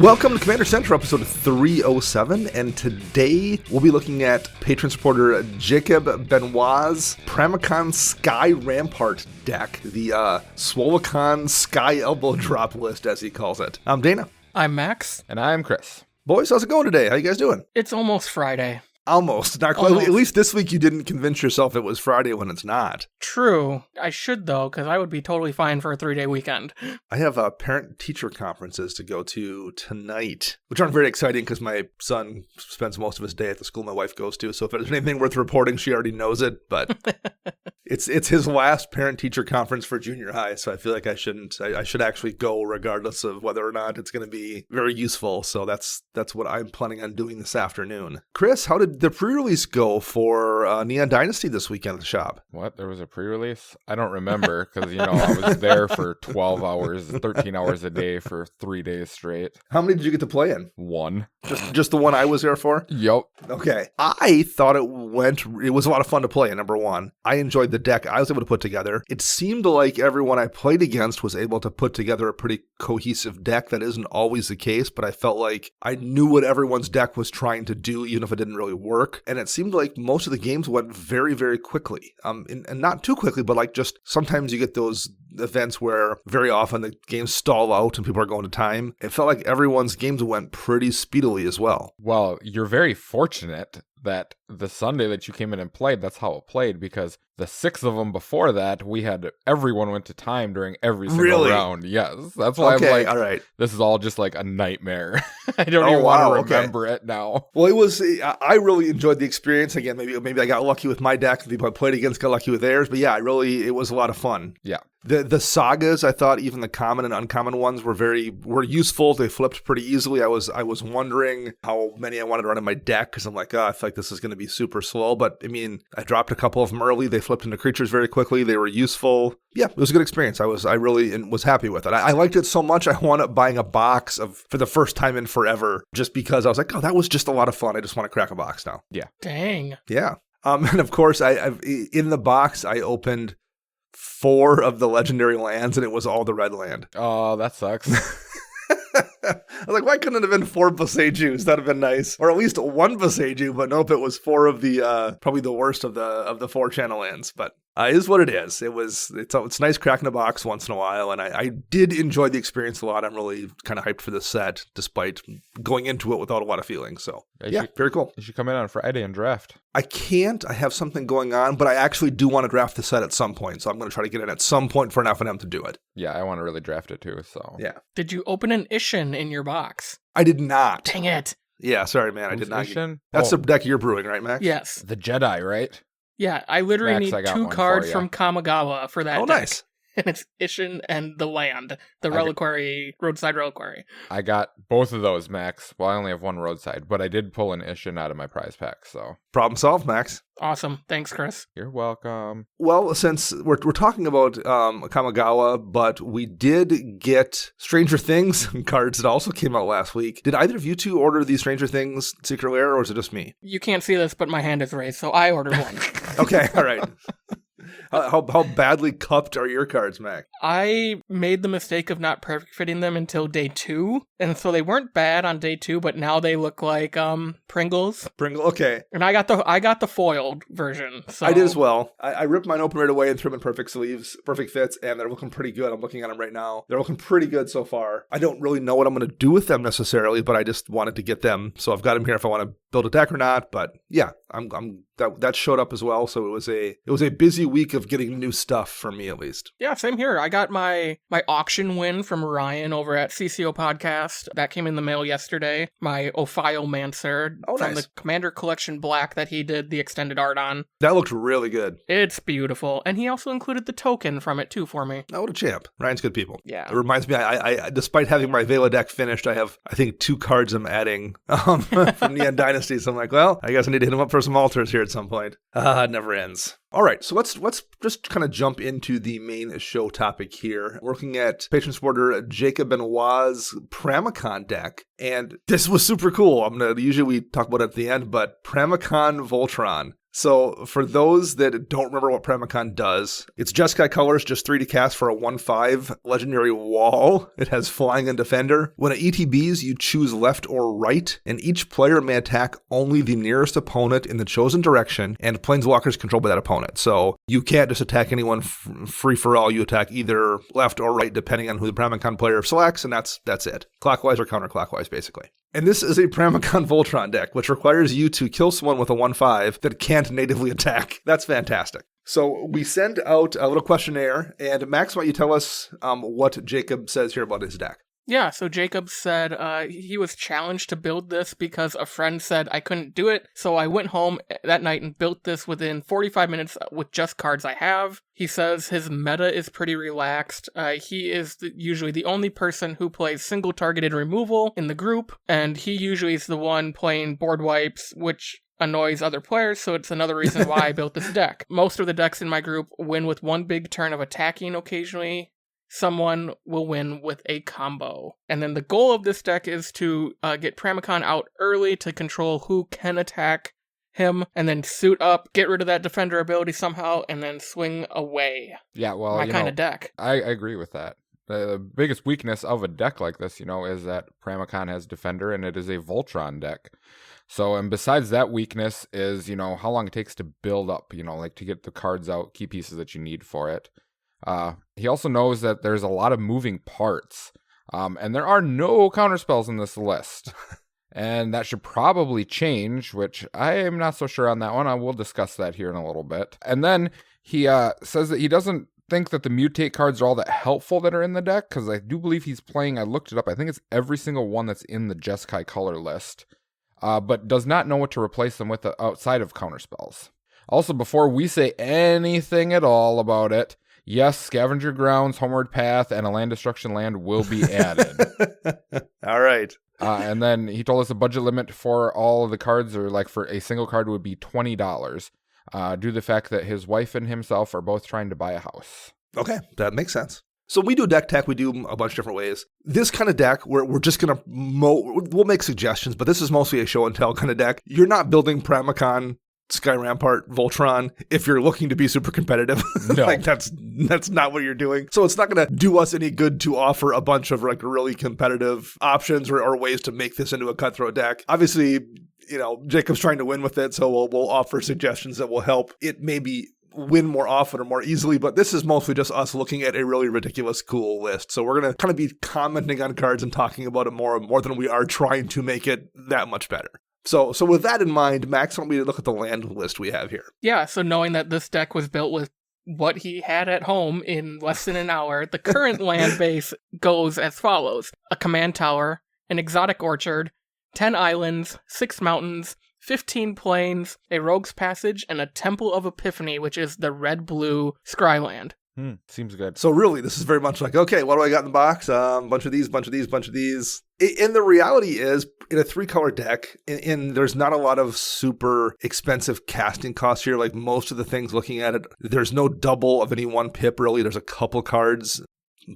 Welcome to Commander Central, episode 307, and today we'll be looking at patron supporter Jacob Benoit's Pramikon Sky Rampart deck, the Swolacon Sky Elbow Drop list, as he calls it. I'm Dana. I'm Max. And I'm Chris. Boys, how's it going today? How you guys doing? It's almost Friday. Almost. Not quite. Almost. At least this week you didn't convince yourself it was Friday when it's not. True. I should, though, because I would be totally fine for a 3-day weekend. I have parent-teacher conferences to go to tonight, which aren't very exciting because my son spends most of his day at the school my wife goes to, so if there's anything worth reporting, she already knows it, but it's his last parent-teacher conference for junior high, so I feel like I should actually go regardless of whether or not it's going to be very useful, so that's what I'm planning on doing this afternoon. Chris, how did the pre-release go for Neon Dynasty this weekend at the shop? What? There was a pre-release? I don't remember because, I was there for 12 hours, 13 hours a day for 3 days straight. How many did you get to play in? One. Just the one I was there for? Yup. Okay. I thought it was a lot of fun to play, number one. I enjoyed the deck I was able to put together. It seemed like everyone I played against was able to put together a pretty cohesive deck. That isn't always the case, but I felt like I knew what everyone's deck was trying to do, even if it didn't really work. And it seemed like most of the games went very, very quickly. And not too quickly, but like just sometimes you get those events where very often the games stall out and people are going to time. It felt like everyone's games went pretty speedily as well. Well, you're very fortunate that the Sunday that you came in and played, that's how it played, because the 6 of them before that, everyone went to time during every single round. Yes, that's why I'm like, all right. This is all just like a nightmare. I don't even want to remember it now. Well, I really enjoyed the experience. Again, maybe I got lucky with my deck, the people I played against got lucky with theirs, but yeah, it was a lot of fun. Yeah. The sagas, I thought even the common and uncommon ones were useful. They flipped pretty easily. I was wondering how many I wanted to run in my deck because I'm like, I feel like this is going to be super slow. But I mean, I dropped a couple of them early. They flipped into creatures very quickly. They were useful. Yeah, it was a good experience. I really was happy with it. I liked it so much. I wound up buying a box for the first time in forever, just because I was like, that was just a lot of fun. I just want to crack a box now. Yeah. Dang. Yeah. And of course, I've in the box I opened 4 of the legendary lands, and it was all the red land. Oh, that sucks. I was like, why couldn't it have been 4 Boseijus? That'd have been nice. Or at least 1 Boseiju, but nope, it was 4 of the, probably the worst of the 4 channel lands. But it is what it is. It's nice cracking a box once in a while, and I did enjoy the experience a lot. I'm really kind of hyped for this set, despite going into it without a lot of feelings. So, very cool. You should come in on Friday and draft. I can't. I have something going on, but I actually do want to draft the set at some point. So I'm going to try to get in at some point for an F&M to do it. Yeah, I want to really draft it too. So yeah. Did you open an Ishin in your box? I did not. Dang it. Yeah, sorry, man. I did not. Ishin? That's the deck you're brewing, right, Max? Yes. The Jedi, right? Yeah, I literally Max, need 2 cards from Kamigawa for that deck. Nice. And it's Ishin and the land, the reliquary, roadside reliquary. I got both of those, Max. Well, I only have 1 roadside, but I did pull an Ishin out of my prize pack, so. Problem solved, Max. Awesome. Thanks, Chris. You're welcome. Well, since we're talking about Kamigawa, but we did get Stranger Things cards that also came out last week. Did either of you two order these Stranger Things Secret Lair, or is it just me? You can't see this, but my hand is raised, so I ordered one. Okay, all right. How badly cupped are your cards, Mac? I made the mistake of not perfect fitting them until day 2, and so they weren't bad on day 2, but now they look like Pringles. Okay. And I got the foiled version. So. I did as well. I ripped mine open right away and threw them in perfect sleeves, perfect fits, and they're looking pretty good. I'm looking at them right now. They're looking pretty good so far. I don't really know what I'm going to do with them necessarily, but I just wanted to get them, so I've got them here if I want to build a deck or not. But yeah, that showed up as well. So it was a busy week of getting new stuff for me, at least. Yeah, same here. I got my auction win from Ryan over at CCO Podcast. That came in the mail yesterday. My Ophiomancer from the Commander Collection Black that he did the extended art on. That looked really good. It's beautiful. And he also included the token from it too for me. Oh, what a champ. Ryan's good people. Yeah. It reminds me, I despite having my Vela deck finished, I have, I think, 2 cards I'm adding from Neon Dynasty. So I'm like, well, I guess I need to hit him up for some altars here at some point. It never ends. All right, so let's just kind of jump into the main show topic here. We're looking at patron supporter Jacob Benoit's Pramikon deck, and this was super cool. Usually we talk about it at the end, but Pramikon Voltron. So for those that don't remember what Pramikon does, it's Jeskai colors, just 3 to cast for a 1/5 legendary wall. It has flying and defender. When it ETBs, you choose left or right, and each player may attack only the nearest opponent in the chosen direction, and planeswalkers controlled by that opponent. So you can't just attack anyone free for all. You attack either left or right, depending on who the Pramikon player selects, and that's it. Clockwise or counterclockwise, basically. And this is a Pramikon Voltron deck, which requires you to kill someone with a 1/5 that can't natively attack. That's fantastic. So we send out a little questionnaire, and Max, why don't you tell us what Jacob says here about his deck? Yeah, so Jacob said he was challenged to build this because a friend said I couldn't do it, so I went home that night and built this within 45 minutes with just cards I have. He says his meta is pretty relaxed. He is usually the only person who plays single-targeted removal in the group, and he usually is the one playing board wipes, which annoys other players, so it's another reason why I built this deck. Most of the decks in my group win with one big turn of attacking occasionally. Someone will win with a combo. And then the goal of this deck is to get Pramikon out early to control who can attack him, and then suit up, get rid of that defender ability somehow, and then swing away. Yeah, well, my kind of deck. I agree with that. The biggest weakness of a deck like this, is that Pramikon has defender, and it is a Voltron deck. So, and besides that weakness is, how long it takes to build up, to get the cards out, key pieces that you need for it. He also knows that there's a lot of moving parts, and there are no counterspells in this list. And that should probably change, which I am not so sure on that one. I will discuss that here in a little bit. And then he says that he doesn't think that the mutate cards are all that helpful that are in the deck, because I do believe he's playing, I looked it up, I think it's every single one that's in the Jeskai color list, but does not know what to replace them with outside of counterspells. Also, before we say anything at all about it, yes, Scavenger Grounds, Homeward Path, and a Land Destruction land will be added. All right. And then he told us the budget limit for all of the cards, or like for a single card, would be $20, due to the fact that his wife and himself are both trying to buy a house. Okay, that makes sense. So we do deck tech, we do a bunch of different ways. This kind of deck, we're just going to, we'll make suggestions, but this is mostly a show and tell kind of deck. You're not building Pramikon, Sky Rampart, Voltron if you're looking to be super competitive. No. that's not what you're doing. So it's not going to do us any good to offer a bunch of really competitive options or ways to make this into a cutthroat deck. Obviously, Jacob's trying to win with it, so we'll offer suggestions that will help it maybe win more often or more easily, but this is mostly just us looking at a really ridiculous cool list. So we're going to kind of be commenting on cards and talking about it more than we are trying to make it that much better. So with that in mind, Max, why don't we look at the land list we have here? Yeah, so knowing that this deck was built with what he had at home in less than an hour, the current land base goes as follows. A command tower, an exotic orchard, 10 islands, 6 mountains, 15 plains, a rogue's passage, and a Temple of Epiphany, which is the red-blue Scryland. Seems good. So really, this is very much like, okay, what do I got in the box? Bunch of these, bunch of these, bunch of these. And the reality is, in a 3-color deck, and there's not a lot of super expensive casting costs here. Like most of the things looking at it, there's no double of any one pip, really. There's a couple cards,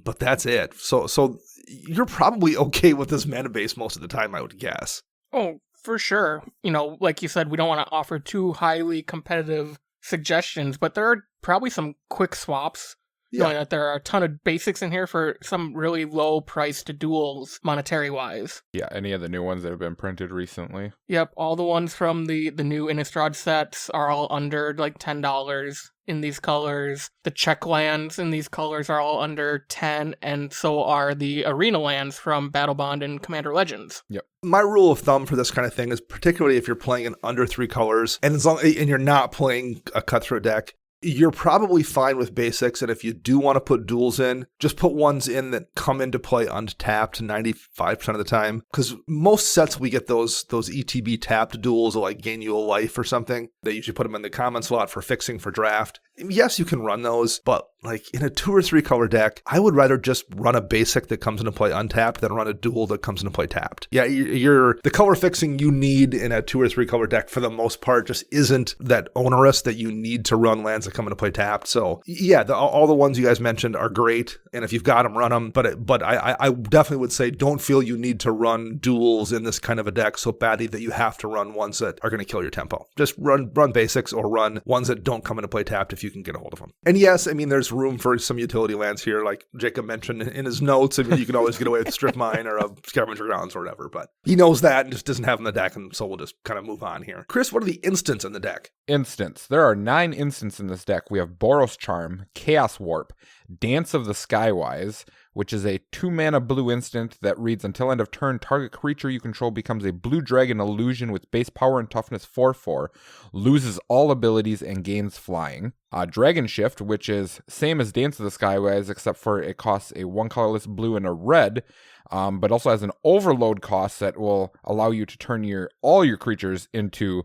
but that's it. So you're probably okay with this mana base most of the time, I would guess. Oh, for sure. Like you said, we don't want to offer too highly competitive suggestions, but there are probably some quick swaps. Knowing that there are a ton of basics in here for some really low priced duels, monetary wise. Yeah, any of the new ones that have been printed recently. Yep, all the ones from the new Innistrad sets are all under like $10 in these colors. The Czech lands in these colors are all under 10, and so are the arena lands from Battlebond and Commander Legends. Yep. My rule of thumb for this kind of thing is, particularly if you're playing in under 3 colors, and you're not playing a cutthroat deck, you're probably fine with basics, and if you do want to put duels in, just put ones in that come into play untapped 95% of the time, because most sets we get those ETB tapped duels that like gain you a life or something. They usually put them in the common slot for fixing for draft. Yes, you can run those, but like in a 2 or 3 color deck, I would rather just run a basic that comes into play untapped than run a dual that comes into play tapped. Yeah, the color fixing you need in a 2 or 3 color deck for the most part just isn't that onerous that you need to run lands that come into play tapped. So yeah, all the ones you guys mentioned are great, and if you've got them, run them. But I definitely would say don't feel you need to run duals in this kind of a deck so badly that you have to run ones that are going to kill your tempo. Just run basics or run ones that don't come into play tapped if you can get a hold of them. And yes, I mean, there's room for some utility lands here, like Jacob mentioned in his notes. I mean, you can always get away with Strip Mine or a Scavenger Grounds or whatever, but he knows that and just doesn't have in the deck, and so we'll just kind of move on here. Chris, what are the instants in the deck? Instants. There are 9 instants in this deck. We have Boros Charm, Chaos Warp, Dance of the Skywise, which is a 2-mana blue instant that reads, until end of turn, target creature you control becomes a blue dragon illusion with base power and toughness 4/4, loses all abilities and gains flying. Dragon Shift, which is same as Dance of the Skywise, except for it costs a 1 colorless blue and a red, but also has an overload cost that will allow you to turn all your creatures into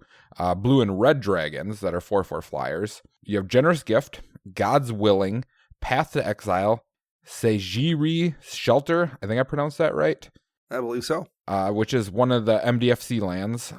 blue and red dragons that are 4/4 flyers. You have Generous Gift, God's Willing, Path to Exile, Sejiri Shelter, I think I pronounced that right. I believe so. Which is one of the MDFC lands.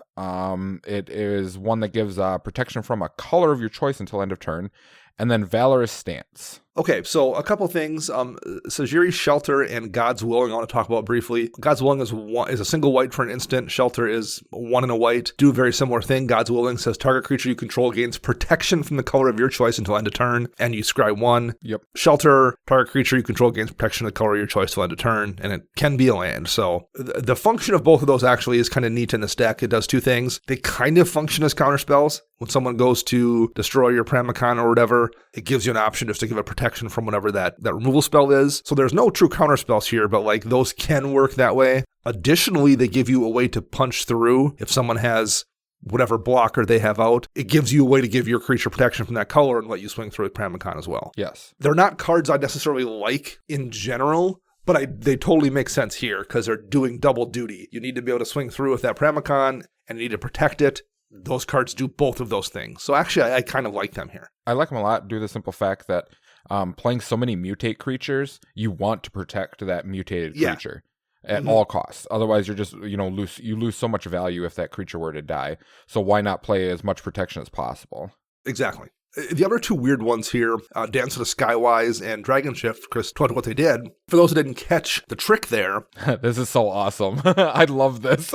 It is one that gives protection from a color of your choice until end of turn. And then Valorous Stance. Okay, so a couple things. Sejiri Shelter and God's Willing I want to talk about briefly. God's Willing is a single white for an instant. Shelter is 1 and a white. Do a very similar thing. God's Willing says target creature you control gains protection from the color of your choice until end of turn, and you scry 1. Yep. Shelter, target creature you control gains protection of the color of your choice until end of turn, and it can be a land. So the function of both of those actually is kind of neat in this deck. It does 2 things. They kind of function as counterspells. When someone goes to destroy your Pramikon or whatever, it gives you an option just to give a protection from whatever that removal spell is. So there's no true counterspells here, but like those can work that way. Additionally, they give you a way to punch through if someone has whatever blocker they have out. It gives you a way to give your creature protection from that color and let you swing through with Pramikon as well. Yes. They're not cards I necessarily like in general, but they totally make sense here because they're doing double duty. You need to be able to swing through with that Pramikon and you need to protect it. Those cards do both of those things. So actually, I kind of like them here. I like them a lot due to the simple fact that playing so many mutate creatures, you want to protect that mutated creature at all costs. Otherwise, you're just, you lose so much value if that creature were to die. So why not play as much protection as possible? Exactly. The other 2 weird ones here, Dance of the Skywise and Dragon Shift, Chris told what they did. For those who didn't catch the trick there. This is so awesome. I love this.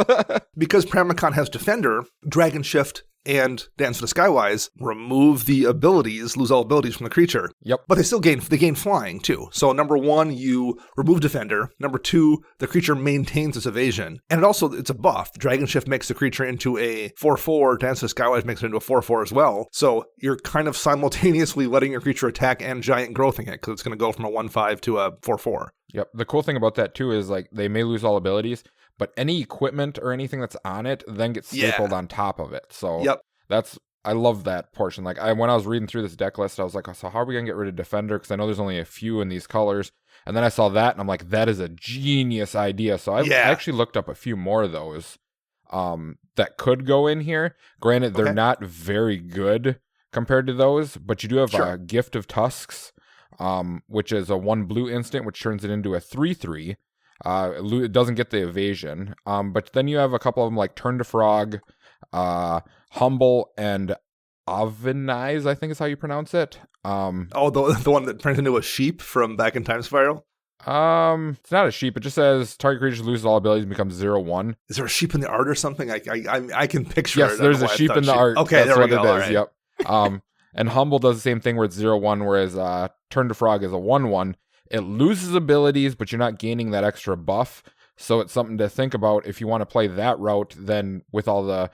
Because Pramikon has Defender, Dragon Shift and Dance of the Skywise remove the abilities, lose all abilities from the creature. Yep. But they gain flying too. So number 1, you remove Defender. Number 2, the creature maintains its evasion. And it's a buff. Dragon Shift makes the creature into a 4/4. Dance of the Skywise makes it into a 4/4 as well. So you're kind of simultaneously letting your creature attack and giant growthing it because it's going to go from a 1/5 to a 4/4. Yep. The cool thing about that too is like they may lose all abilities, but any equipment or anything that's on it then gets stapled on top of it. So I love that portion. Like when I was reading through this deck list, I was like, so how are we going to get rid of Defender? Because I know there's only a few in these colors. And then I saw that and I'm like, that is a genius idea. So I actually looked up a few more of those that could go in here. Granted, they're not very good compared to those, but you do have a Gift of Tusks, which is a 1 blue instant, which turns it into a 3/3. It doesn't get the evasion. But then you have a couple of them like Turn to Frog, Humble, and Avenize, I think is how you pronounce it. The one that turns into a sheep from Back in Time Spiral? It's not a sheep. It just says target creature loses all abilities and becomes 0/1. Is there a sheep in the art or something? I can picture it. Yes, there's a sheep in the art. Okay, that's there we what go. It is. Right. Yep. And Humble does the same thing where it's 0/1, whereas Turn to Frog is a 1/1. It loses abilities, but you're not gaining that extra buff. So it's something to think about if you want to play that route. Then with all the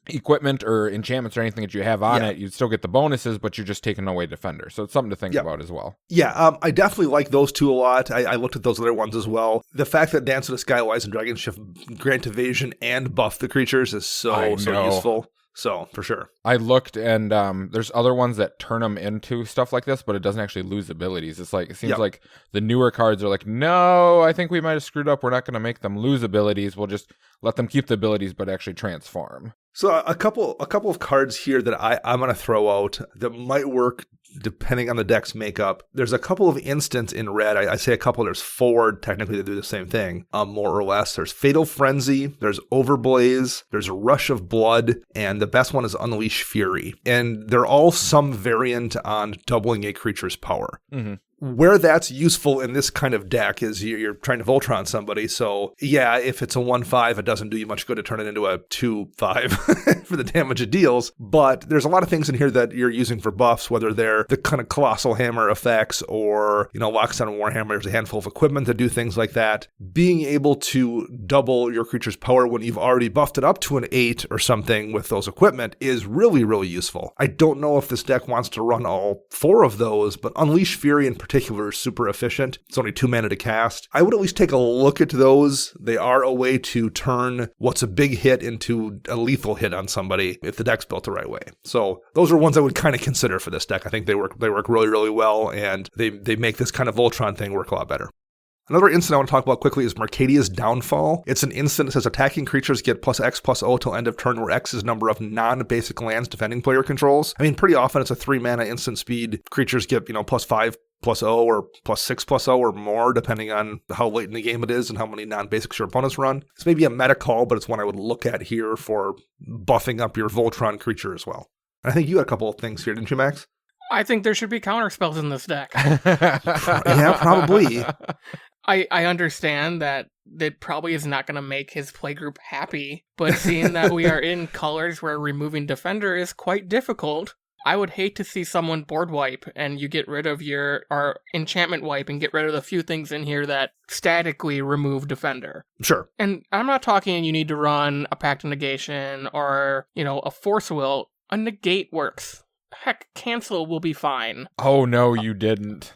equipment or enchantments or anything that you have on it, you'd still get the bonuses, but you're just taking away Defender. So it's something to think about as well. Yeah, I definitely like those 2 a lot. I looked at those other ones as well. The fact that Dance of the Skywise and Dragon Shift grant evasion and buff the creatures is so useful. So, for sure. I looked, and there's other ones that turn them into stuff like this, but it doesn't actually lose abilities. It seems like the newer cards are like, no, I think we might have screwed up. We're not going to make them lose abilities. We'll just let them keep the abilities, but actually transform. So a couple of cards here that I'm going to throw out that might work depending on the deck's makeup. There's a couple of instants in red. I say a couple, there's 4 technically that do the same thing, more or less. There's Fatal Frenzy, there's Overblaze, there's Rush of Blood, and the best one is Unleash Fury. And they're all some variant on doubling a creature's power. Mm-hmm. Where that's useful in this kind of deck is you're trying to Voltron somebody. So yeah, if it's a 1/5, it doesn't do you much good to turn it into a 2/5 for the damage it deals. But there's a lot of things in here that you're using for buffs, whether they're the kind of Colossal Hammer effects or, Lockstone Warhammer. There's a handful of equipment that do things like that. Being able to double your creature's power when you've already buffed it up to an 8 or something with those equipment is really, really useful. I don't know if this deck wants to run all 4 of those, but Unleash Fury in particular is super efficient. It's only 2 mana to cast. I would at least take a look at those. They are a way to turn what's a big hit into a lethal hit on somebody if the deck's built the right way. So those are ones I would kind of consider for this deck. I think they work really, really well, and they make this kind of Voltron thing work a lot better. Another instant I want to talk about quickly is Mercadia's Downfall. It's an instant that says attacking creatures get +X/+O till end of turn, where X is number of non-basic lands defending player controls. I mean, pretty often it's a 3 mana instant speed. Creatures get, +5/+O or +6/+O or more, depending on how late in the game it is and how many non-basics your opponents run. It's maybe a meta call, but it's one I would look at here for buffing up your Voltron creature as well. And I think you had a couple of things here, didn't you, Max? I think there should be counterspells in this deck. Yeah, probably. I understand that it probably is not going to make his playgroup happy, but seeing that we are in colors where removing Defender is quite difficult, I would hate to see someone board wipe and you get rid of our enchantment wipe and get rid of the few things in here that statically remove Defender. Sure. And I'm not talking you need to run a Pact of Negation or, a Force Will. A negate works. Heck, cancel will be fine. Oh, no, you didn't.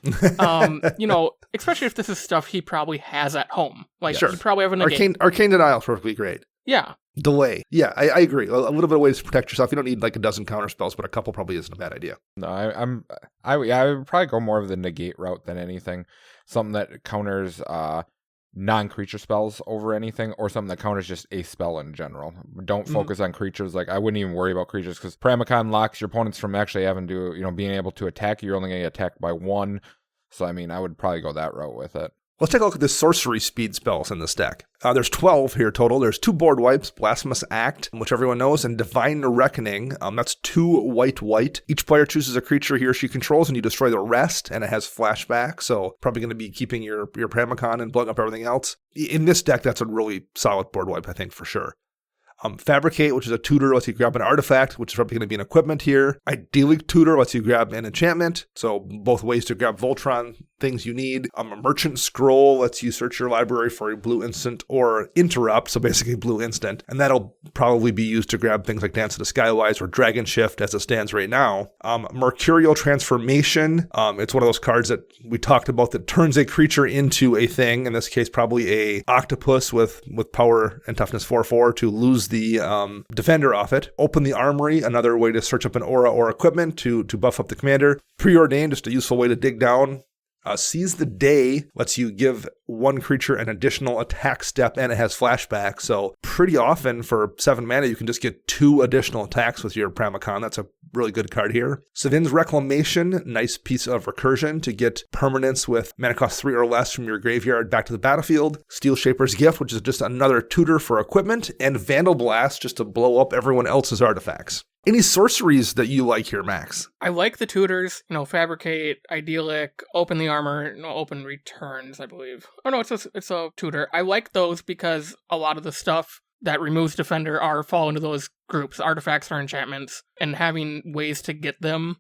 Especially if this is stuff he probably has at home. Like, sure. You probably have a negate. Arcane Denial is perfectly great. Yeah. Delay. Yeah, I agree. A little bit of ways to protect yourself. You don't need like a dozen counter spells, but a couple probably isn't a bad idea. No, I would probably go more of the negate route than anything. Something that counters non-creature spells over anything, or something that counters just a spell in general. Don't focus on creatures. Like, I wouldn't even worry about creatures, because Pramikon locks your opponents from actually having to, being able to attack. You're only going to get attacked by 1. So, I mean, I would probably go that route with it. Let's take a look at the sorcery speed spells in this deck. There's 12 here total. There's 2 board wipes, Blasphemous Act, which everyone knows, and Divine Reckoning. That's 2 white. Each player chooses a creature he or she controls, and you destroy the rest, and it has flashback, so probably going to be keeping your Pramikon and blowing up everything else. In this deck, that's a really solid board wipe, I think, for sure. Fabricate, which is a tutor, lets you grab an artifact, which is probably going to be an equipment here. Ideally, tutor lets you grab an enchantment, so both ways to grab Voltron things you need. A Merchant Scroll lets you search your library for a blue instant or interrupt, so basically blue instant, and that'll probably be used to grab things like Dance of the Skywise or Dragon Shift as it stands right now. Mercurial Transformation, it's one of those cards that we talked about that turns a creature into a thing, in this case probably a octopus with power and toughness 4/4 to lose the defender off it. Open the Armory, another way to search up an aura or equipment to buff up the commander. Preordained, just a useful way to dig down. Seize the Day lets you give one creature an additional attack step, and it has flashback. So pretty often for 7 mana, you can just get 2 additional attacks with your Pramikon. That's a really good card here. Savin's Reclamation, nice piece of recursion to get permanence with mana cost 3 or less from your graveyard back to the battlefield. Steel Shaper's Gift, which is just another tutor for equipment. And Vandal Blast, just to blow up everyone else's artifacts. Any sorceries that you like here, Max? I like the tutors, Fabricate, Idyllic, Open the Armor, Open Returns, I believe. Oh no, it's a tutor. I like those because a lot of the stuff that removes Defender fall into those groups, artifacts or enchantments, and having ways to get them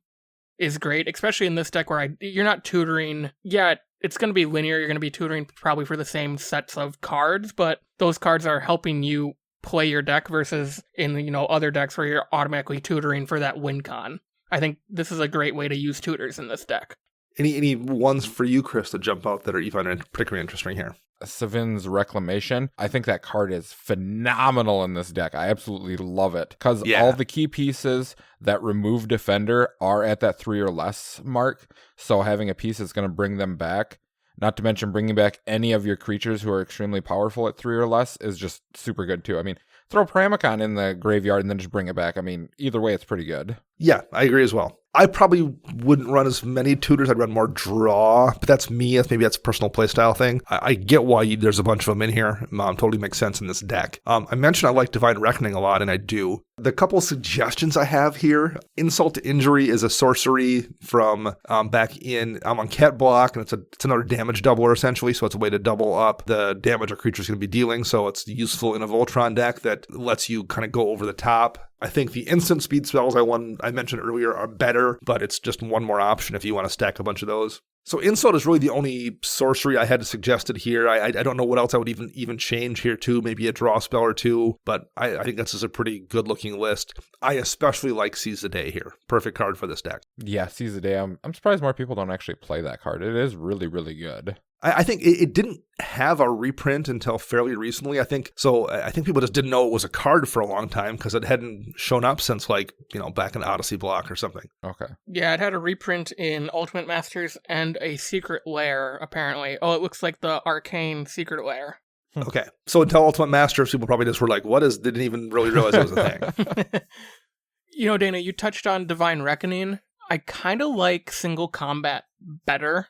is great, especially in this deck where you're not tutoring. Yeah, it's going to be linear, you're going to be tutoring probably for the same sets of cards, but those cards are helping you play your deck versus in other decks where you're automatically tutoring for that win con. I think this is a great way to use tutors in this deck. Any ones for you, Chris, that jump out that you find particularly interesting here? Savin's Reclamation. I think that card is phenomenal in this deck. I absolutely love it because all the key pieces that remove Defender are at that 3 or less mark. So having a piece that's going to bring them back, not to mention bringing back any of your creatures who are extremely powerful at 3 or less, is just super good too. I mean, throw Pramikon in the graveyard and then just bring it back. I mean, either way, it's pretty good. Yeah, I agree as well. I probably wouldn't run as many tutors. I'd run more draw, but that's me. Maybe that's a personal playstyle thing. I get why there's a bunch of them in here. Totally makes sense in this deck. I mentioned I like Divine Reckoning a lot, and I do. The couple suggestions I have here, Insult to Injury is a sorcery from back in on Cat Block, and it's another damage doubler essentially, so it's a way to double up the damage a creature's going to be dealing, so it's useful in a Voltron deck that lets you kind of go over the top. I think the instant speed spells I mentioned earlier are better, but it's just one more option if you want to stack a bunch of those. So Insult is really the only sorcery I had suggested here. I don't know what else I would even change here too. Maybe a draw spell or two, but I think this is a pretty good looking list. I especially like Seize the Day here. Perfect card for this deck. Yeah, Seize the Day. I'm surprised more people don't actually play that card. It is really, really good. I think it didn't have a reprint until fairly recently. I think people just didn't know it was a card for a long time because it hadn't shown up since back in Odyssey Block or something. Okay. Yeah, it had a reprint in Ultimate Masters and a Secret Lair, apparently. Oh, it looks like the Arcane Secret Lair. Okay. So until Ultimate Masters, people probably just were like, didn't even really realize it was a thing. Dana, you touched on Divine Reckoning. I kind of like Single Combat better.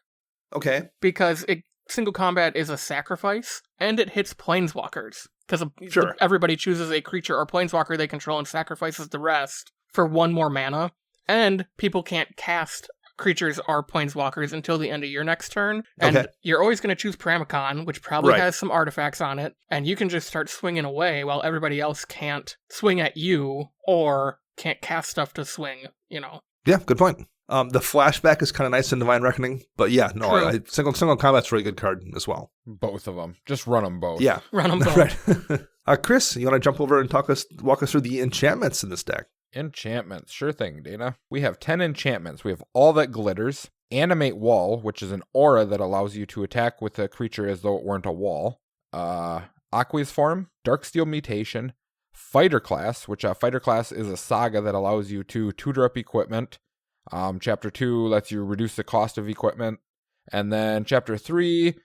Okay. Because single combat is a sacrifice, and it hits planeswalkers. Because everybody chooses a creature or planeswalker they control and sacrifices the rest for one more mana. And people can't cast creatures or planeswalkers until the end of your next turn. And you're always going to choose Pramikon, which probably has some artifacts on it. And you can just start swinging away while everybody else can't swing at you or can't cast stuff to swing, Yeah, good point. The flashback is kind of nice in Divine Reckoning, but yeah, no, single combat's a really good card as well. Both of them. Just run them both. Yeah. Run them both. Right. Chris, you want to jump over and walk us through the enchantments in this deck? Enchantments. Sure thing, Dana. We have 10 enchantments. We have All That Glitters, Animate Wall, which is an aura that allows you to attack with a creature as though it weren't a wall. Aqueous Form, Darksteel Mutation, Fighter Class, which Fighter Class is a saga that allows you to tutor up equipment. Chapter 2 lets you reduce the cost of equipment. And then Chapter 3,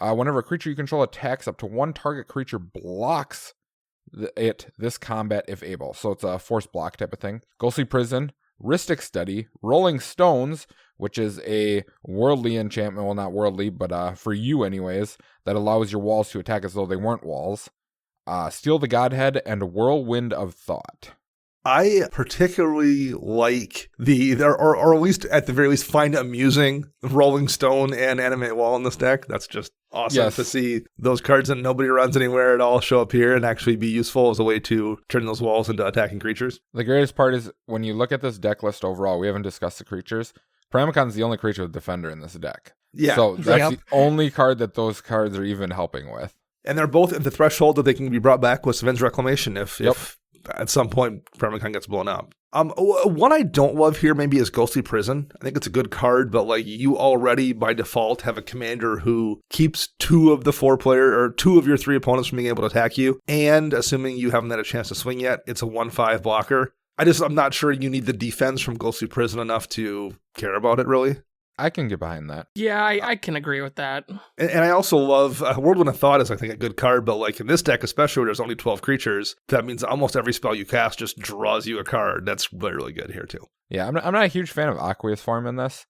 whenever a creature you control attacks, up to one target creature blocks this combat if able. So it's a force block type of thing. Ghostly Prison, Rhystic Study, Rolling Stones, which is a worldly enchantment. Well, not worldly, but for you anyways, that allows your walls to attack as though they weren't walls. Steal the Godhead, and Whirlwind of Thought. I particularly like or at least at the very least find amusing Rolling Stone and Animate Wall in this deck. That's just awesome to see those cards that nobody runs anywhere at all show up here and actually be useful as a way to turn those walls into attacking creatures. The greatest part is when you look at this deck list overall, we haven't discussed the creatures. Pramikon's the only creature with Defender in this deck. Yeah. So that's the only card that those cards are even helping with. And they're both at the threshold that they can be brought back with Savin's Reclamation if at some point Pramikon gets blown up. One I don't love here maybe is Ghostly Prison. I think it's a good card, but you already by default have a commander who keeps two of your three opponents from being able to attack you. And assuming you haven't had a chance to swing yet, it's a 1/5 blocker. I'm not sure you need the defense from Ghostly Prison enough to care about it really. I can get behind that. Yeah, I can agree with that. And I also love Whirlwind of Thought is I think a good card, but in this deck, especially where there's only 12 creatures, that means almost every spell you cast just draws you a card. That's really, really good here too. Yeah, I'm not a huge fan of Aqueous Form in this.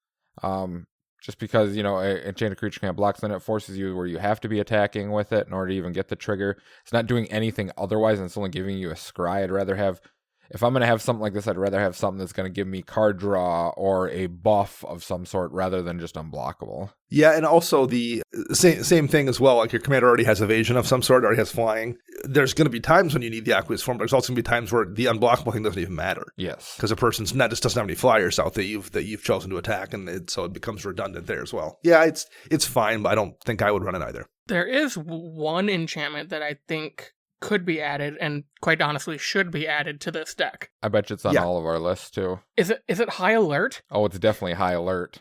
Just because, an enchanted creature can't block, then it forces you where you have to be attacking with it in order to even get the trigger. It's not doing anything otherwise, and it's only giving you a scry. If I'm going to have something like this, I'd rather have something that's going to give me card draw or a buff of some sort rather than just unblockable. Yeah, and also the same thing as well. Your commander already has evasion of some sort, already has flying. There's going to be times when you need the Aqueous Form, but there's also going to be times where the unblockable thing doesn't even matter. Yes. Because a person's just doesn't have any flyers out that you've chosen to attack, and so it becomes redundant there as well. Yeah, it's fine, but I don't think I would run it either. There is one enchantment that I think could be added, and quite honestly should be added to this deck. I bet you it's on all of our lists too. Is it High Alert? Oh, it's definitely High Alert.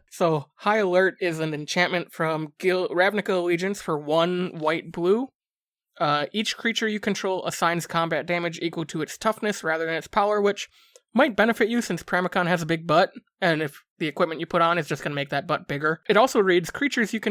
So High Alert is an enchantment from Ravnica Allegiance for 1 white/blue. Each creature you control assigns combat damage equal to its toughness rather than its power, which might benefit you since Pramikon has a big butt, and if the equipment you put on is just going to make that butt bigger. It also reads, creatures you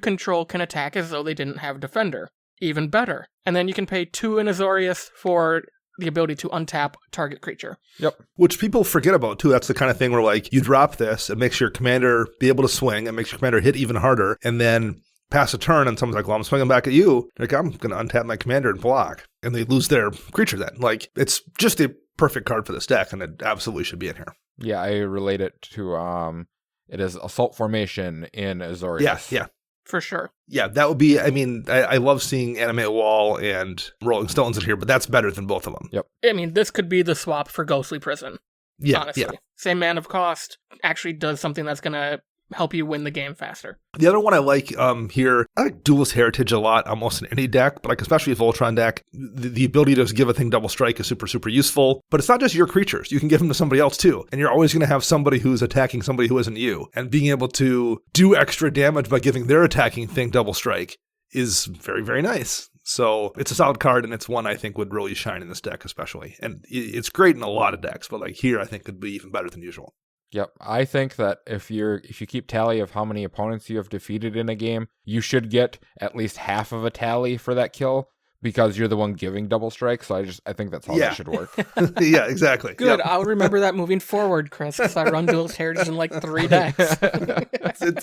control can attack as though they didn't have Defender. Even better. And then you can pay 2 in Azorius for the ability to untap target creature. Yep. Which people forget about, too. That's the kind of thing where, like, you drop this, it makes your commander be able to swing, it makes your commander hit even harder, and then pass a turn, and someone's like, well, I'm swinging back at you. Like, I'm going to untap my commander and block. And they lose their creature then. Like, it's just a perfect card for this deck, and it absolutely should be in here. Yeah, I relate it to, it is Assault Formation in Azorius. Yeah. For sure. Yeah, that would be, I mean, I love seeing Animate Wall and Rolling Stones in here, but that's better than both of them. Yep. I mean, this could be the swap for Ghostly Prison. Yeah, honestly. yeah. Same mana of cost, actually does something that's going to help you win the game faster. The other one I like here, I like Duelist Heritage a lot, almost in any deck, but like especially a Voltron deck, the ability to just give a thing double strike is super, super useful. But it's not just your creatures. You can give them to somebody else too. And you're always going to have somebody who's attacking somebody who isn't you. And being able to do extra damage by giving their attacking thing double strike is very, very nice. So it's a solid card, and it's one I think would really shine in this deck especially. And it's great in a lot of decks, but like here I think could be even better than usual. Yep. I think that if you keep tally of how many opponents you have defeated in a game, you should get at least half of a tally for that kill because you're the one giving double strike. So I think that's how that should work. Yeah, exactly. Good. Yep. I'll remember that moving forward, Chris, because I run Duelist Heritage in like 3 decks.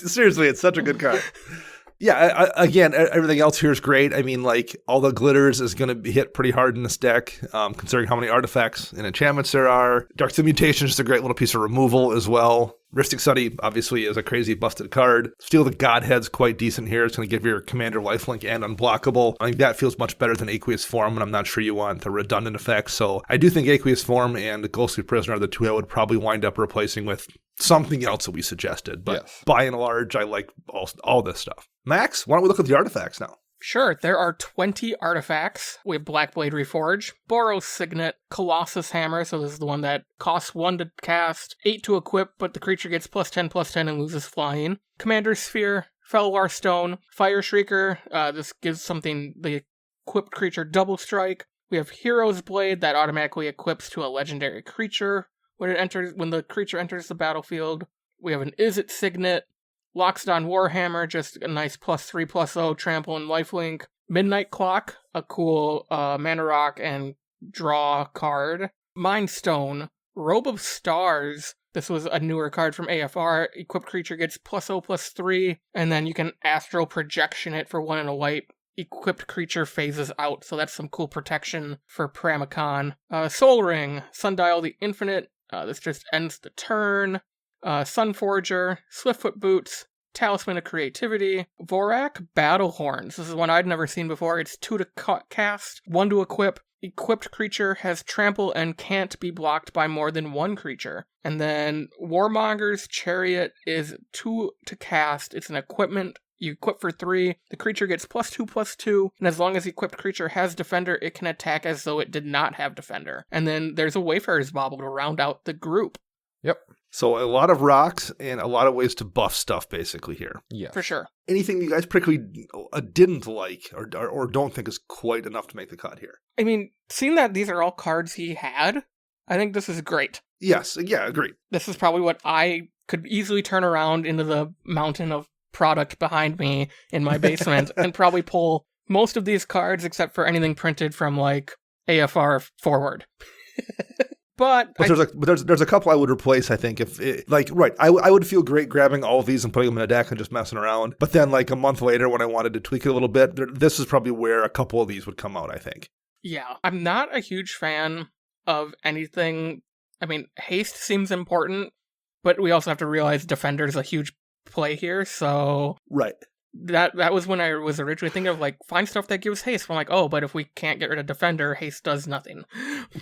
Seriously, it's such a good card. Yeah, again, everything else here is great. I mean, like, all the glitters is going to be hit pretty hard in this deck, considering how many artifacts and enchantments there are. Dark Mutation is just a great little piece of removal as well. Rhystic Study, obviously, is a crazy busted card. Steal the Godhead's quite decent here. It's going to give your commander lifelink and unblockable. I think that feels much better than Aqueous Form, and I'm not sure you want the redundant effects. So I do think Aqueous Form and the Ghostly Prisoner are the two I would probably wind up replacing with something else that we suggested. But by and large, I like all this stuff. Max, why don't we look at the artifacts now? Sure, there are 20 artifacts. We have Blackblade Reforge, Boros Signet, Colossus Hammer, so this is the one that costs 1 to cast, 8 to equip, but the creature gets +10/+10 and loses flying. Commander's Sphere, Felwar Stone, Fire Shrieker, this gives something, the equipped creature double strike. We have Hero's Blade that automatically equips to a legendary creature when the creature enters the battlefield. We have an Izzet Signet, Loxodon Warhammer, just a nice +3/+0 trample and lifelink. Midnight Clock, a cool mana rock and draw card. Mind Stone, Robe of Stars. This was a newer card from AFR. Equipped creature gets +0/+3, and then you can astral projection it for 1 and a white. Equipped creature phases out, so that's some cool protection for Pramikon. Soul Ring, Sundial the Infinite. This just ends the turn. Sunforger, Swiftfoot Boots, Talisman of Creativity, Vorak Battle Horns. This is one I'd never seen before. It's 2 to cast, 1 to equip. Equipped creature has trample and can't be blocked by more than 1 creature. And then Warmonger's Chariot is 2 to cast. It's an equipment. You equip for 3, the creature gets +2/+2, and as long as the equipped creature has Defender, it can attack as though it did not have Defender. And then there's a Wayfarer's Bauble to round out the group. Yep. So a lot of rocks and a lot of ways to buff stuff basically here. Yeah. For sure. Anything you guys particularly didn't like or don't think is quite enough to make the cut here? I mean, seeing that these are all cards he had, I think this is great. Yes, yeah, agreed. This is probably what I could easily turn around into the mountain of product behind me in my basement and probably pull most of these cards except for anything printed from like AFR forward. But there's a couple I would replace, I think, if I would feel great grabbing all of these and putting them in a deck and just messing around. But then like a month later when I wanted to tweak it a little bit, this is probably where a couple of these would come out, I think. Yeah, I'm not a huge fan of anything. I mean, haste seems important, but we also have to realize Defender is a huge play here, so... Right. That was when I was originally thinking of, like, find stuff that gives haste. I'm like, oh, but if we can't get rid of Defender, haste does nothing.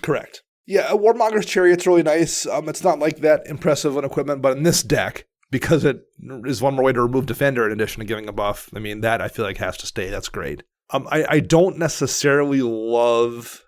Correct. Yeah, Warmonger's Chariot's really nice. It's not like that impressive on equipment, but in this deck, because it is one more way to remove Defender in addition to giving a buff, I mean, that I feel like has to stay. That's great. I don't necessarily love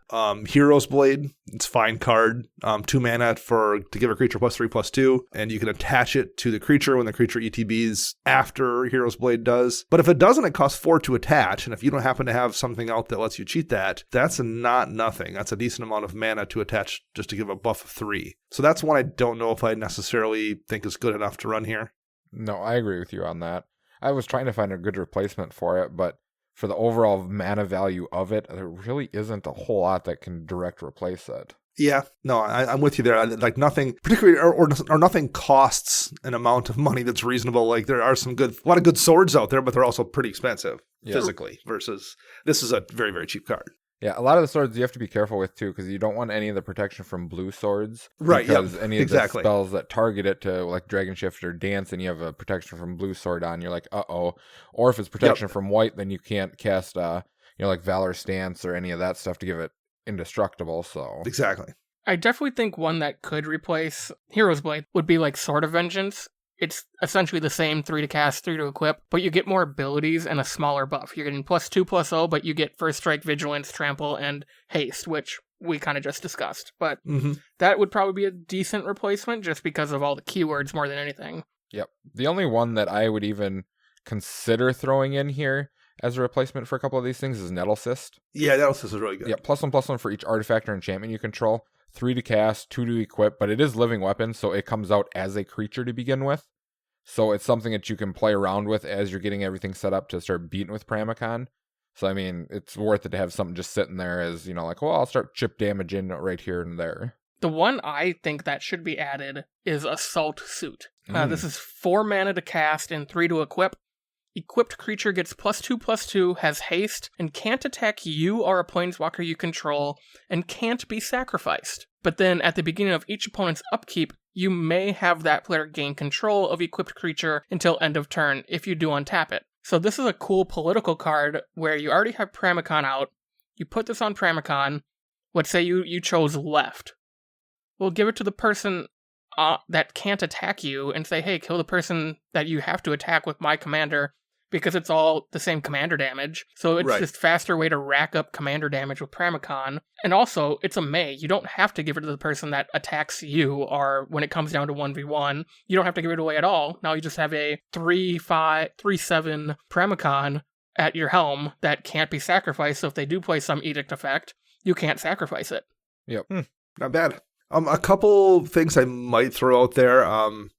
Hero's Blade. It's a fine card. 2 mana to give a creature +3/+2, and you can attach it to the creature when the creature ETBs after Hero's Blade does. But if it doesn't, it costs 4 to attach, and if you don't happen to have something out that lets you cheat that, that's not nothing. That's a decent amount of mana to attach just to give a buff of 3. So that's one I don't know if I necessarily think is good enough to run here. No, I agree with you on that. I was trying to find a good replacement for it, but for the overall mana value of it, there really isn't a whole lot that can direct replace it. Yeah, no, I'm with you there. Like nothing, particularly, or nothing costs an amount of money that's reasonable. Like there are a lot of good swords out there, but they're also pretty expensive physically. Versus this is a very, very cheap card. Yeah, a lot of the swords you have to be careful with too, because you don't want any of the protection from blue swords. Right. Because any of the spells that target it to like Dragon Shift or Dance, and you have a protection from blue sword on, you're like, uh-oh. Or if it's protection from white, then you can't cast, like Valor Stance or any of that stuff to give it indestructible. So exactly. I definitely think one that could replace Hero's Blade would be like Sword of Vengeance. It's essentially the same 3 to cast, 3 to equip, but you get more abilities and a smaller buff. You're getting +2/+0, but you get First Strike, Vigilance, Trample, and Haste, which we kind of just discussed. But that would probably be a decent replacement just because of all the keywords more than anything. Yep. The only one that I would even consider throwing in here as a replacement for a couple of these things is Nettle Cyst. Yeah, Nettle Cyst is really good. Yeah, +1/+1 for each artifact or enchantment you control. 3 to cast, 2 to equip, but it is living weapon, so it comes out as a creature to begin with. So it's something that you can play around with as you're getting everything set up to start beating with Pramikon. So, I mean, it's worth it to have something just sitting there as, like, well, I'll start chip damage in right here and there. The one I think that should be added is Assault Suit. This is 4 mana to cast and 3 to equip. Equipped creature gets +2/+2, has haste, and can't attack you or a planeswalker you control, and can't be sacrificed. But then, at the beginning of each opponent's upkeep, you may have that player gain control of equipped creature until end of turn if you do untap it. So this is a cool political card where you already have Pramikon out, you put this on Pramikon, let's say you chose left. Well, give it to the person that can't attack you and say, hey, kill the person that you have to attack with my commander, because it's all the same commander damage. So it's just faster way to rack up commander damage with Pramikon. And also, it's a May. You don't have to give it to the person that attacks you, or when it comes down to 1v1, you don't have to give it away at all. Now you just have a 3/7 Pramikon at your helm that can't be sacrificed, so if they do play some edict effect, you can't sacrifice it. Yep. Not bad. A couple things I might throw out there.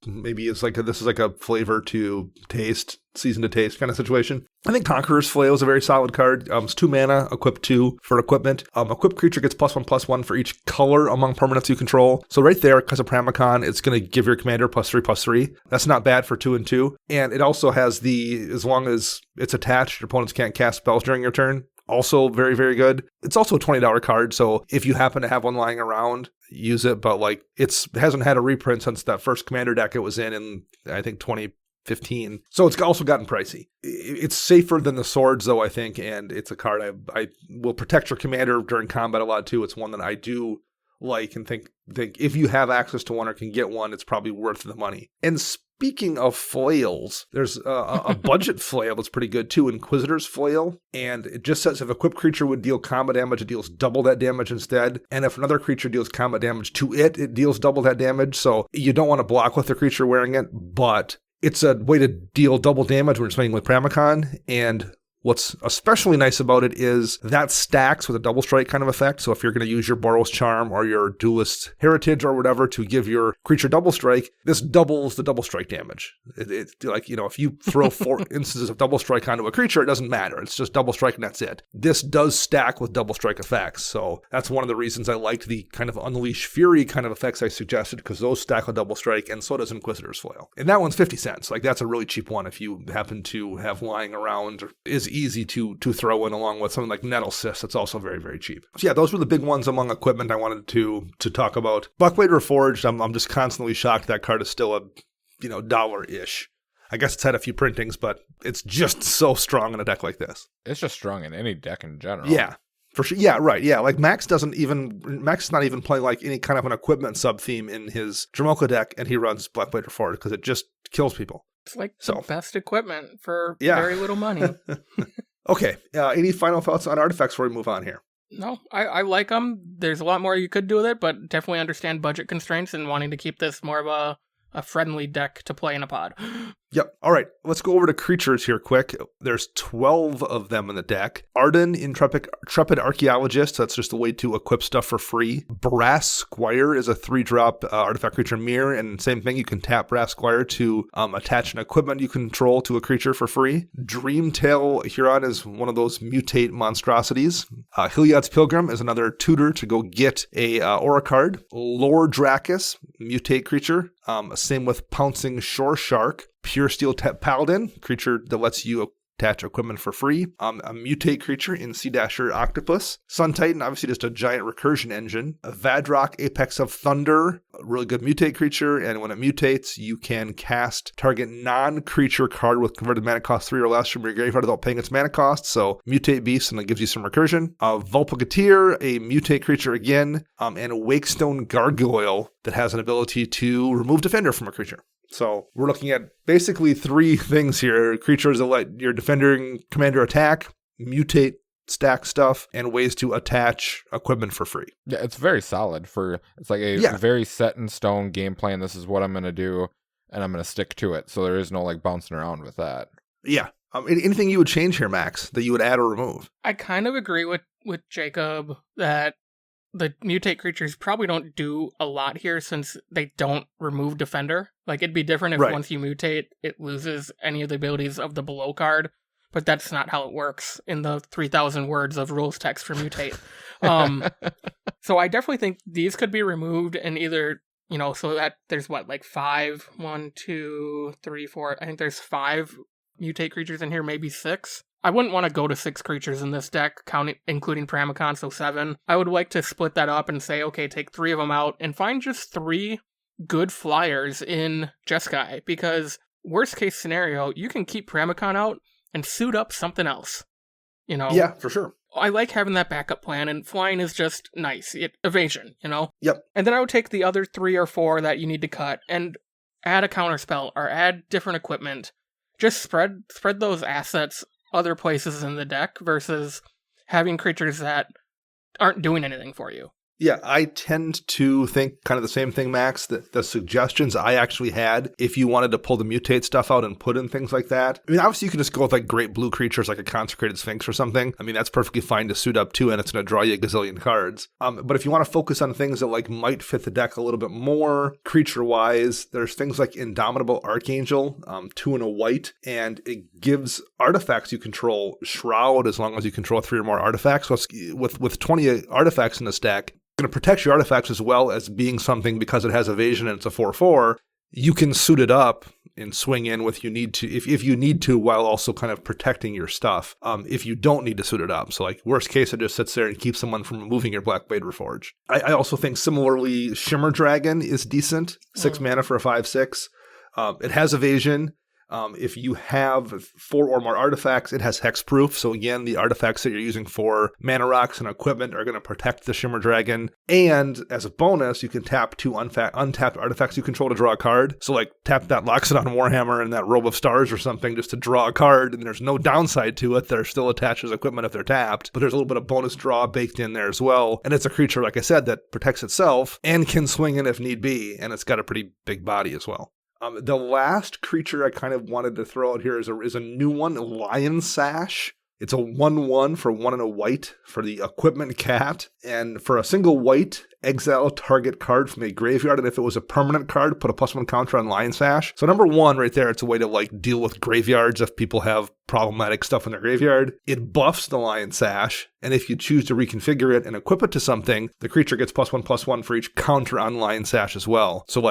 Maybe it's like this is like a flavor to taste, season to taste kind of situation. I think Conqueror's Flail is a very solid card. It's 2 mana, equip 2 for equipment. Equipped creature gets +1/+1 for each color among permanents you control. So right there, because of Pramikon, it's going to give your commander +3/+3. That's not bad for 2 and 2. And it also has as long as it's attached, your opponents can't cast spells during your turn. Also very, very good. It's also a $20 card, so if you happen to have one lying around, use it. But like, it hasn't had a reprint since that first commander deck it was in I think 2015. So it's also gotten pricey. It's safer than the swords, though, I think, and it's a card I will protect your commander during combat a lot too. It's one that I do like and think if you have access to one or can get one, it's probably worth the money. And speaking of flails, there's a budget flail that's pretty good too, Inquisitor's Flail. And it just says if a equipped creature would deal combat damage, it deals double that damage instead. And if another creature deals combat damage to it, it deals double that damage. So you don't want to block with the creature wearing it, but it's a way to deal double damage when you're playing with Pramikon. And what's especially nice about it is that stacks with a double strike kind of effect. So if you're going to use your Boros Charm or your Duelist Heritage or whatever to give your creature double strike, this doubles the double strike damage. It's like, if you throw 4 instances of double strike onto a creature, it doesn't matter. It's just double strike and that's it. This does stack with double strike effects. So that's one of the reasons I liked the kind of Unleash Fury kind of effects I suggested, because those stack with double strike, and so does Inquisitor's Flail. And that one's 50 cents. Like, that's a really cheap one if you happen to have lying around, or is easy to throw in along with something like Nettle Cyst. That's also very, very cheap. So yeah, those were the big ones among equipment I wanted to talk about. Blackblade Reforged, I'm just constantly shocked that card is still a $1-ish. I guess it's had a few printings, but it's just so strong in a deck like this. It's just strong in any deck in general. Yeah, for sure. Yeah, right. Yeah, like Max is not even playing like any kind of an equipment sub theme in his Dromoka deck, and he runs Blackblade Reforged because it just kills people. It's like the best equipment for very little money. Okay, any final thoughts on artifacts before we move on here? No, I like them. There's a lot more you could do with it, but definitely understand budget constraints and wanting to keep this more of a friendly deck to play in a pod. Yep. All right. Let's go over to creatures here quick. There's 12 of them in the deck. Arden, Intrepid Archaeologist. That's just a way to equip stuff for free. Brass Squire is a 3-drop artifact creature mirror. And same thing, you can tap Brass Squire to attach an equipment you control to a creature for free. Dreamtail Huron is one of those mutate monstrosities. Heliod's Pilgrim is another tutor to go get a aura card. Lord Dracus, mutate creature. Same with Pouncing Shore Shark. Pure Steel Paladin, creature that lets you attach equipment for free. A mutate creature in Sea Dasher Octopus. Sun Titan, obviously just a giant recursion engine. A Vadrock Apex of Thunder, a really good mutate creature, and when it mutates, you can cast target non-creature card with converted mana cost 3 or less from your graveyard without paying its mana cost, so mutate beast, and it gives you some recursion. Vulpagateer, a mutate creature again, and a Wakestone Gargoyle that has an ability to remove defender from a creature. So we're looking at basically 3 things here. Creatures that let your defender commander attack, mutate stack stuff, and ways to attach equipment for free. Yeah, it's very solid. It's like a very set in stone game plan. This is what I'm going to do, and I'm going to stick to it. So there is no like bouncing around with that. Yeah. Anything you would change here, Max, that you would add or remove? I kind of agree with Jacob that the mutate creatures probably don't do a lot here since they don't remove defender. Like, it'd be different if once you mutate, it loses any of the abilities of the below card, but that's not how it works in the 3,000 words of rules text for mutate. So I definitely think these could be removed and either, so that there's 5, 1, 2, 3, 4, I think there's 5 mutate creatures in here, maybe 6. I wouldn't want to go to 6 creatures in this deck, including Pramikon, so 7. I would like to split that up and say, okay, take 3 of them out and find just 3 good flyers in Jeskai, because worst case scenario, you can keep Pramikon out and suit up something else. Yeah, for sure. I like having that backup plan, and flying is just nice. Evasion, Yep. And then I would take the other 3 or 4 that you need to cut and add a counterspell or add different equipment. Just spread those assets other places in the deck versus having creatures that aren't doing anything for you. Yeah, I tend to think kind of the same thing, Max, that the suggestions I actually had, if you wanted to pull the mutate stuff out and put in things like that. I mean, obviously you can just go with great blue creatures like a Consecrated Sphinx or something. I mean, that's perfectly fine to suit up to, and it's going to draw you a gazillion cards. But if you want to focus on things that might fit the deck a little bit more creature-wise, there's things like Indomitable Archangel, 2 and a white, and it gives artifacts you control Shroud as long as you control 3 or more artifacts. So with 20 artifacts in this deck, going to protect your artifacts as well as being something because it has evasion and it's a 4/4. You can suit it up and swing in with you need to if you need to, while also kind of protecting your stuff. If you don't need to suit it up, so worst case, it just sits there and keeps someone from removing your Blackblade Reforge. I also think similarly, Shimmer Dragon is decent. 6 mana for a 5/6. It has evasion. If you have 4 or more artifacts, it has hexproof. So again, the artifacts that you're using for mana rocks and equipment are going to protect the Shimmer Dragon. And as a bonus, you can tap 2 untapped artifacts you control to draw a card. So tap that Loxodon Warhammer and that Robe of Stars or something just to draw a card. And there's no downside to it. They're still attached as equipment if they're tapped. But there's a little bit of bonus draw baked in there as well. And it's a creature, like I said, that protects itself and can swing in if need be. And it's got a pretty big body as well. The last creature I kind of wanted to throw out here is a new one, Lion Sash. It's a 1/1 for 1 and a white for the Equipment Cat. And for a single white, exile target card from a graveyard. And if it was a permanent card, put a +1 counter on Lion Sash. So number 1 right there, it's a way to deal with graveyards if people have problematic stuff in their graveyard. It buffs the Lion Sash. And if you choose to reconfigure it and equip it to something, the creature gets +1/+1 for each counter on Lion Sash as well. So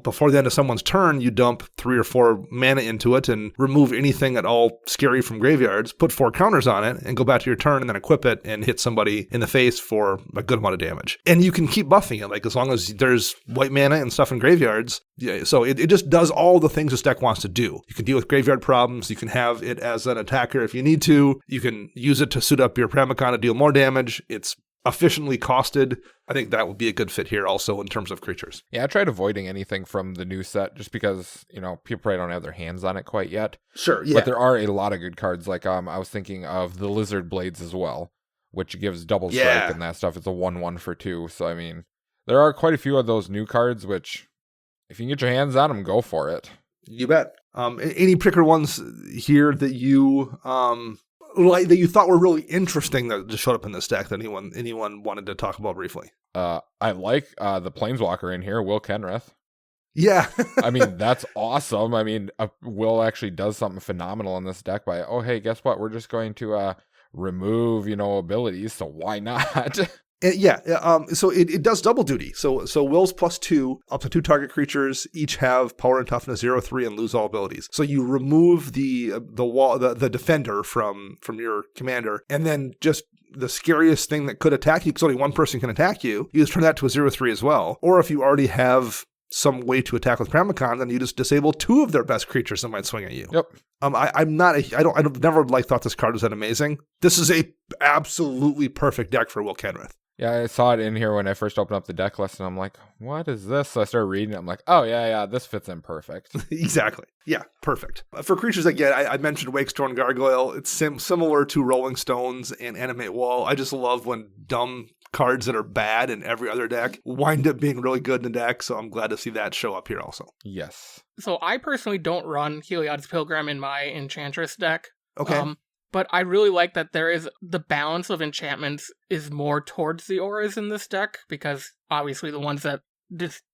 before the end of someone's turn, you dump 3 or 4 mana into it and remove anything at all scary from graveyards, put 4 counters on it, and go back to your turn and then equip it and hit somebody in the face for a good amount of damage. And you can keep buffing it, as long as there's white mana and stuff in graveyards. Yeah, so it just does all the things this deck wants to do. You can deal with graveyard problems. You can have it as an attacker if you need to. You can use it to suit up your Pramikon to deal more damage. It's efficiently costed. I think that would be a good fit here also in terms of creatures. Yeah, I tried avoiding anything from the new set just because, people probably don't have their hands on it quite yet. Sure, yeah. But there are a lot of good cards. I was thinking of the Lizard Blades as well, which gives double strike and that stuff. It's a 1/1 for 2. So, there are quite a few of those new cards, which if you can get your hands on them, go for it. You bet. Any particular ones here that you like that you thought were really interesting that just showed up in this deck that anyone wanted to talk about briefly? I like the Planeswalker in here, Will Kenrith. Yeah. I mean, that's awesome. I mean, Will actually does something phenomenal in this deck by, oh, hey, guess what? We're just going to remove, abilities, so why not? So it does double duty. So Will's +2, up to 2 target creatures, each have power and toughness 0/3 and lose all abilities. So you remove the defender from your commander, and then just the scariest thing that could attack you, because only one person can attack you, you just turn that to a 0/3 as well. Or if you already have some way to attack with Pramikon, then you just disable 2 of their best creatures that might swing at you. Yep. I've never thought this card was that amazing. This is a absolutely perfect deck for Will Kenrith. Yeah, I saw it in here when I first opened up the deck list, and I'm like, what is this? So I started reading it. I'm like, oh, yeah, this fits in perfect. Exactly. Yeah, perfect. For creatures again, I mentioned Wakestorn Gargoyle. It's similar to Rolling Stones and Animate Wall. I just love when dumb cards that are bad in every other deck wind up being really good in the deck, so I'm glad to see that show up here also. Yes. So I personally don't run Heliod's Pilgrim in my Enchantress deck. Okay. But I really like that there is the balance of enchantments is more towards the auras in this deck, because obviously the ones that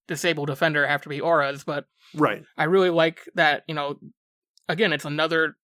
disable defender have to be auras, but right. I really like that, again, it's another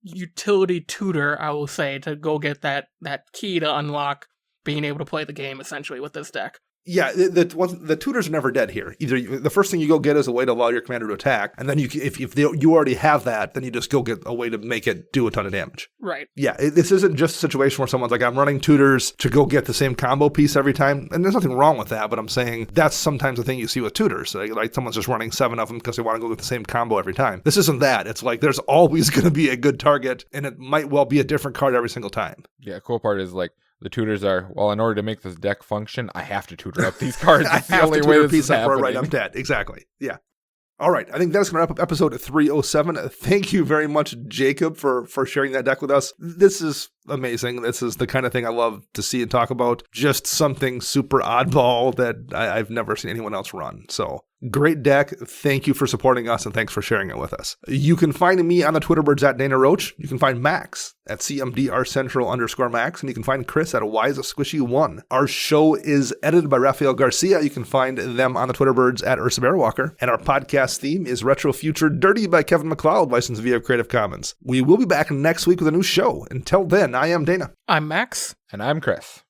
utility tutor, I will say, to go get that key to unlock being able to play the game essentially with this deck. Yeah, the tutors are never dead here. Either the first thing you go get is a way to allow your commander to attack, and then if you already have that, then you just go get a way to make it do a ton of damage. Right. Yeah, this isn't just a situation where someone's like, I'm running tutors to go get the same combo piece every time, and there's nothing wrong with that, but I'm saying that's sometimes the thing you see with tutors. Like someone's just running 7 of them because they want to go get the same combo every time. This isn't that. It's like there's always going to be a good target, and it might well be a different card every single time. Yeah, cool part is like, the tutors are, well, in order to make this deck function, I have to tutor up these cards. It's the only way this is happening. Right, I'm dead. Exactly. Yeah. All right. I think that's going to wrap up episode 307. Thank you very much, Jacob, for sharing that deck with us. This is amazing. This is the kind of thing I love to see and talk about. Just something super oddball that I've never seen anyone else run. So great deck. Thank you for supporting us, and thanks for sharing it with us. You can find me on the Twitter birds at Dana Roach. You can find Max at CMDRCentral_Max, and you can find Chris at WiseSquishy1. Our show is edited by Rafael Garcia. You can find them on the Twitter birds at Ursa Bearwalker. And our podcast theme is Retro Future Dirty by Kevin MacLeod, licensed via Creative Commons. We will be back next week with a new show. Until then, I am Dana. I'm Max. And I'm Chris.